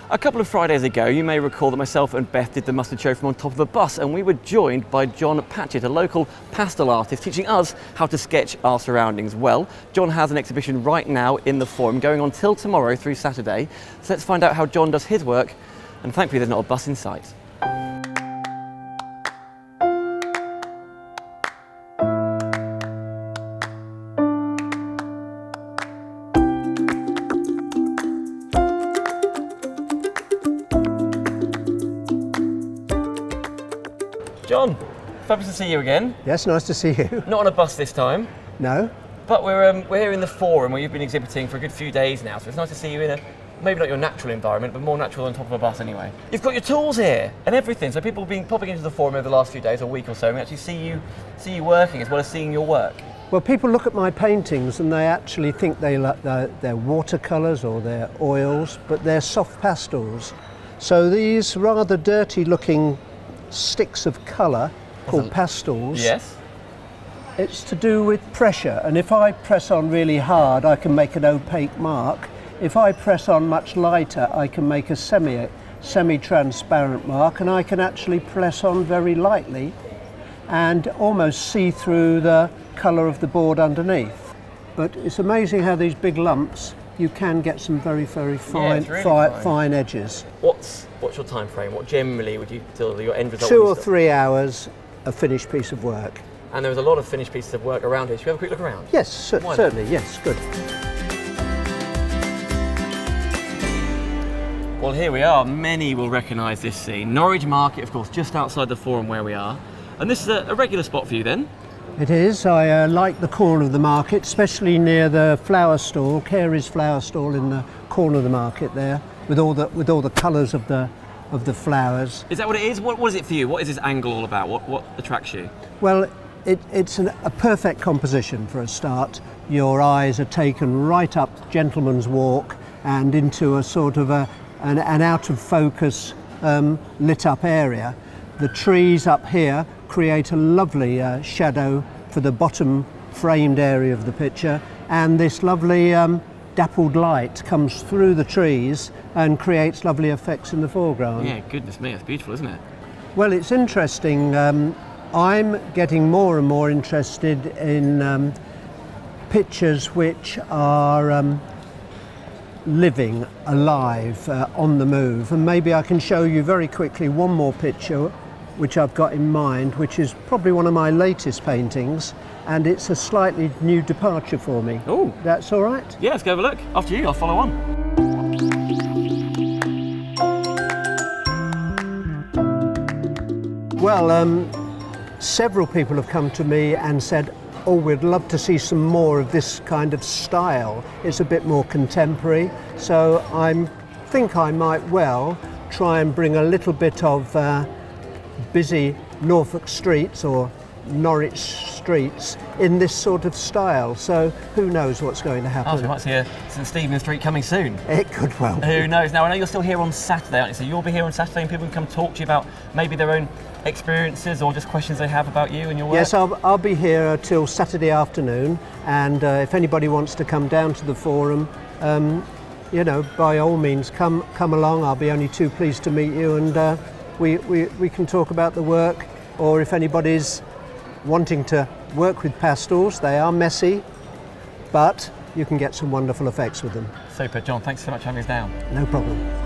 A couple of Fridays ago, you may recall that myself and Beth did the mustard show from on top of a bus, and we were joined by John Patchett, a local pastel artist, teaching us how to sketch our surroundings. Well, John has an exhibition right now in the Forum, going on till tomorrow through Saturday. So let's find out how John does his work, and thankfully there's not a bus in sight. John, fabulous to see you again. Yes, nice to see you. Not on a bus this time. No. But we're here in the Forum where you've been exhibiting for a good few days now, so it's nice to see you in a, maybe not your natural environment, but more natural on top of a bus anyway. You've got your tools here and everything, so people have been popping into the Forum over the last few days, or week or so, and actually see you working as well as seeing your work. Well, people look at my paintings and they actually think they're watercolours or they're oils, but they're soft pastels. So these rather dirty looking sticks of colour called pastels. Yes. It's to do with pressure, and if I press on really hard I can make an opaque mark. If I press on much lighter I can make a semi-transparent mark, and I can actually press on very lightly and almost see through the colour of the board underneath. But it's amazing how these big lumps you can get some very fine, fine edges. What's your time frame? What generally would you tell your end result? 2 or 3 hours a finished piece of work. And there's a lot of finished pieces of work around here. Should we have a quick look around? Yes, certainly, yes, good. Well, here we are. Many will recognise this scene. Norwich Market, of course, just outside the Forum where we are. And this is a regular spot for you then? It is. I like the corner of the market, especially near the flower stall, Carey's flower stall in the corner of the market there, with all the colours of the flowers. Is that what it is? What is it for you? What is this angle all about? What attracts you? Well, it's a perfect composition for a start. Your eyes are taken right up Gentleman's Walk and into a sort of an out of focus lit up area. The trees up here create a lovely shadow for the bottom framed area of the picture, and this lovely dappled light comes through the trees and creates lovely effects in the foreground. Yeah, goodness me, it's beautiful, isn't it? Well, it's interesting. I'm getting more and more interested in pictures which are living, alive, on the move, and maybe I can show you very quickly one more picture which I've got in mind, which is probably one of my latest paintings, and it's a slightly new departure for me. Oh, that's all right? Yeah, let's go have a look. After you, I'll follow on. Well, several people have come to me and said, oh, we'd love to see some more of this kind of style. It's a bit more contemporary, so I think I might well try and bring a little bit of busy Norfolk streets or Norwich streets in this sort of style, so who knows what's going to happen. Oh, so we might see a St Stephen Street coming soon. It could well be. Who knows? Now, I know you're still here on Saturday, aren't you? So you'll be here on Saturday and people can come talk to you about maybe their own experiences or just questions they have about you and your work? Yes, I'll be here till Saturday afternoon, and if anybody wants to come down to the Forum, you know, by all means come along. I'll be only too pleased to meet you, and we can talk about the work, or if anybody's wanting to work with pastels, they are messy, but you can get some wonderful effects with them. Super, John, thanks so much for having us down. No problem.